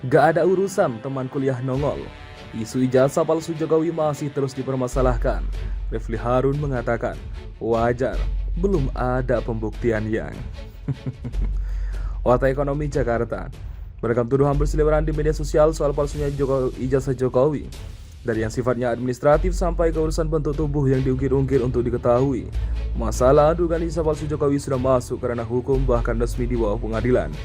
Gak ada urusan teman kuliah nongol. Isu ijazah palsu Jokowi masih terus dipermasalahkan. Refli Harun mengatakan, wajar, belum ada pembuktian yang. Warta Ekonomi Jakarta. Beragam tuduhan berseliweran di media sosial soal palsunya ijazah Jokowi. Dari yang sifatnya administratif sampai ke urusan bentuk tubuh yang diungkit-ungkit untuk diketahui. Masalah dugaan ijazah palsu Jokowi sudah masuk karena hukum bahkan resmi di bawah pengadilan.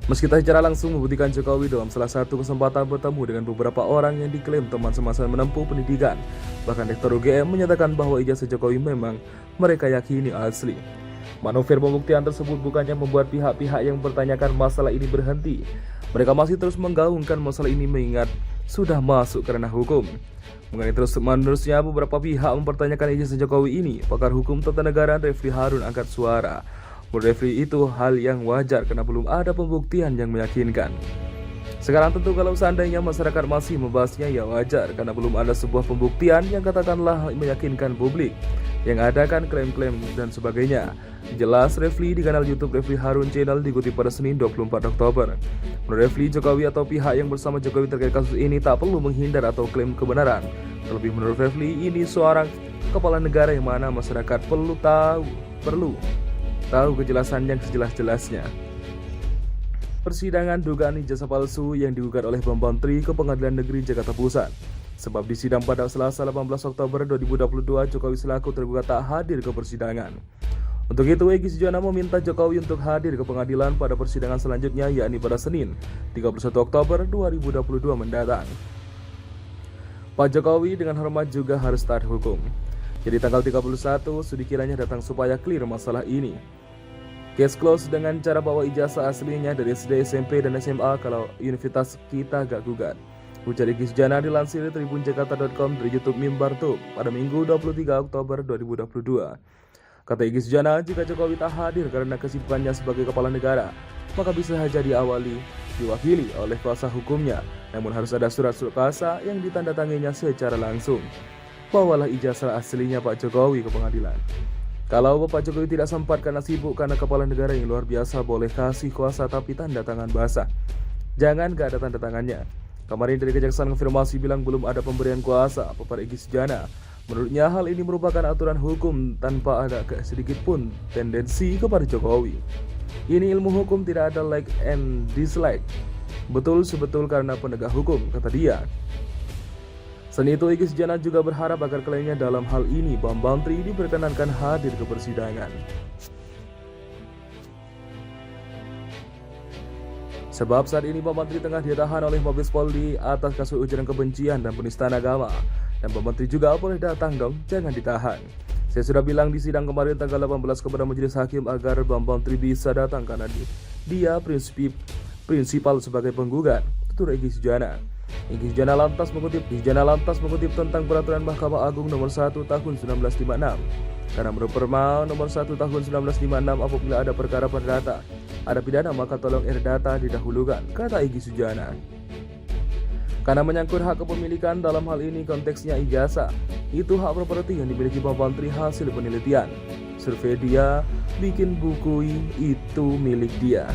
Meski tak secara langsung membuktikan Jokowi dalam salah satu kesempatan bertemu dengan beberapa orang yang diklaim teman semasa menempuh pendidikan. Bahkan Rektor UGM menyatakan bahwa ijazah Jokowi memang mereka yakini asli. Manuver pembuktian tersebut bukannya membuat pihak-pihak yang bertanyakan masalah ini berhenti. Mereka masih terus menggaungkan masalah ini mengingat sudah masuk karena hukum. Mengenai terus-menerusnya beberapa pihak mempertanyakan ijazah Jokowi ini, pakar hukum tata negara Refli Harun angkat suara. Menurut Refli itu hal yang wajar karena belum ada pembuktian yang meyakinkan. Sekarang tentu kalau seandainya masyarakat masih membahasnya ya wajar karena belum ada sebuah pembuktian yang katakanlah meyakinkan publik. Yang ada kan klaim-klaim dan sebagainya. Jelas Refli di kanal YouTube Refli Harun Channel dikutip pada Senin 24 Oktober. Menurut Refli, Jokowi atau pihak yang bersama Jokowi terkait kasus ini tak perlu menghindar atau klaim kebenaran. Terlebih menurut Refli, ini seorang kepala negara yang mana masyarakat perlu tahu kejelasan yang sejelas-jelasnya. Persidangan dugaan ijazah palsu yang digugat oleh Bambang Tri ke Pengadilan Negeri Jakarta Pusat. Sebab di sidang pada Selasa 18 Oktober 2022, Jokowi selaku tergugat tak hadir ke persidangan. Untuk itu, Egy Sujana meminta Jokowi untuk hadir ke pengadilan pada persidangan selanjutnya, yakni pada Senin 31 Oktober 2022 mendatang. Pak Jokowi dengan hormat juga harus taat hukum. Jadi tanggal 31 studi kiranya datang supaya clear masalah ini. Case close dengan cara bawa ijazah aslinya dari SD, SMP, dan SMA kalau universitas kita gak gugat. Ujar Egy Sujana dilansir tribunjakarta.com dari YouTube Mimbar Tub pada Minggu 23 Oktober 2022. Kata Egy Sujana, jika Jokowi tak hadir karena kesibukannya sebagai kepala negara, maka bisa saja diwakili oleh kuasa hukumnya. Namun harus ada surat-surat kuasa yang ditandatanginya secara langsung. Bawalah ijazah aslinya Pak Jokowi ke pengadilan. Kalau Bapak Jokowi tidak sempat karena sibuk karena kepala negara yang luar biasa, boleh kasih kuasa tapi tanda tangan basah. Jangan gak ada tanda tangannya. Kemarin dari Kejaksaan konfirmasi bilang belum ada pemberian kuasa, papan Egy Sujana. Menurutnya hal ini merupakan aturan hukum tanpa ada sedikit pun tendensi kepada Jokowi. Ini ilmu hukum, tidak ada like and dislike. Betul sebetul karena penegak hukum, kata dia. Selain itu, Egy Sujana juga berharap agar kliennya dalam hal ini Bambang Tri diperkenankan hadir ke persidangan. Sebab saat ini Bambang Tri tengah ditahan oleh Mabes Polri atas kasus ujaran kebencian dan penistaan agama. Dan Bambang Tri juga boleh datang dong, jangan ditahan. Saya sudah bilang di sidang kemarin tanggal 18 kepada majelis hakim agar Bambang Tri bisa datang karena dia prinsipal sebagai penggugat, tutur Egy Sujana. Egy Sujana lantas mengutip tentang peraturan Mahkamah Agung nomor 1 tahun 1956. Karena menurut Perma nomor 1 tahun 1956, apabila ada perkara perdata, ada pidana, maka tolong data didahulukan, kata Egy Sujana. Karena menyangkut hak kepemilikan, dalam hal ini konteksnya ijazah, itu hak properti yang dimiliki Bambang Tri hasil penelitian. Survei dia, bikin buku itu milik dia.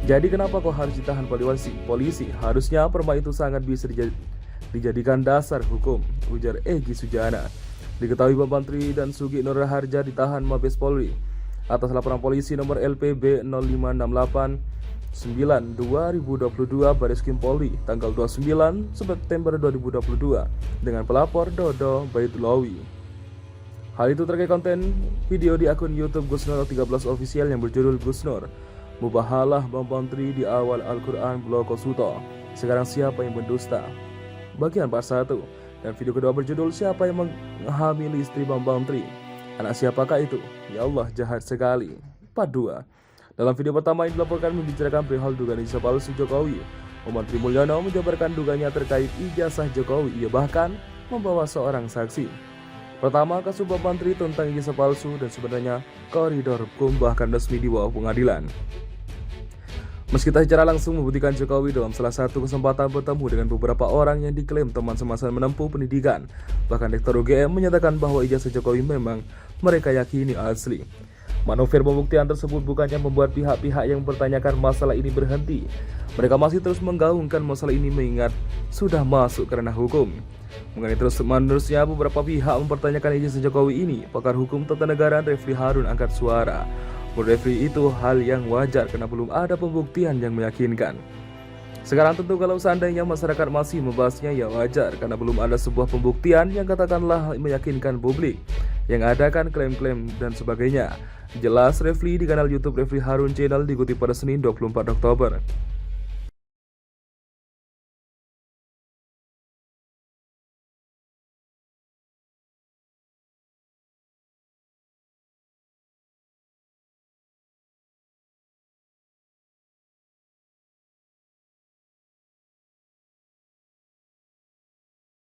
Jadi kenapa kok harus ditahan polisi? Harusnya Perma itu sangat bisa dijadikan dasar hukum, ujar Egy Sujana. Diketahui Bambang Tri dan Sugi Nur Harja ditahan Mabes Polri atas laporan polisi nomor LPB 0568-9/2022 Bareskrim Polri tanggal 29 September 2022 dengan pelapor Dodo Baitulawi. Hal itu terkait konten video di akun YouTube Gus Nur 13 Official yang berjudul Gus Nur Mubahalah Bambang Tri di awal Al-Quran Bloko Suto. Sekarang siapa yang mendusta? Bagian part 1. Dan video kedua berjudul Siapa yang menghamili istri Bambang Tri? Anak siapakah itu? Ya Allah, jahat sekali. Part 2. Dalam video pertama yang dilaporkan membicarakan perihal dugaan ijazah palsu Jokowi. Bambang Tri Mulyono menjabarkan dugaannya terkait ijazah Jokowi. Ia bahkan membawa seorang saksi. Pertama, kasus Bambang Tri tentang ijazah palsu dan sebenarnya koridor hukum bahkan resmi di bawah pengadilan. Meski tak secara langsung membuktikan Jokowi dalam salah satu kesempatan bertemu dengan beberapa orang yang diklaim teman semasa menempuh pendidikan. Bahkan Rektor UGM menyatakan bahwa ijazah Jokowi memang mereka yakini asli. Manuver pembuktian tersebut bukannya membuat pihak-pihak yang mempertanyakan masalah ini berhenti. Mereka masih terus menggaungkan masalah ini mengingat sudah masuk ke ranah hukum. Mengenai terus-menerusnya beberapa pihak mempertanyakan izin Jokowi ini, pakar hukum tata negara Refli Harun angkat suara. Menurut Refli itu hal yang wajar karena belum ada pembuktian yang meyakinkan. Sekarang tentu kalau seandainya masyarakat masih membahasnya ya wajar karena belum ada sebuah pembuktian yang katakanlah meyakinkan publik. Yang ada kan klaim-klaim dan sebagainya. Jelas Refli di kanal YouTube Refli Harun Channel dikutip pada Senin 24 Oktober.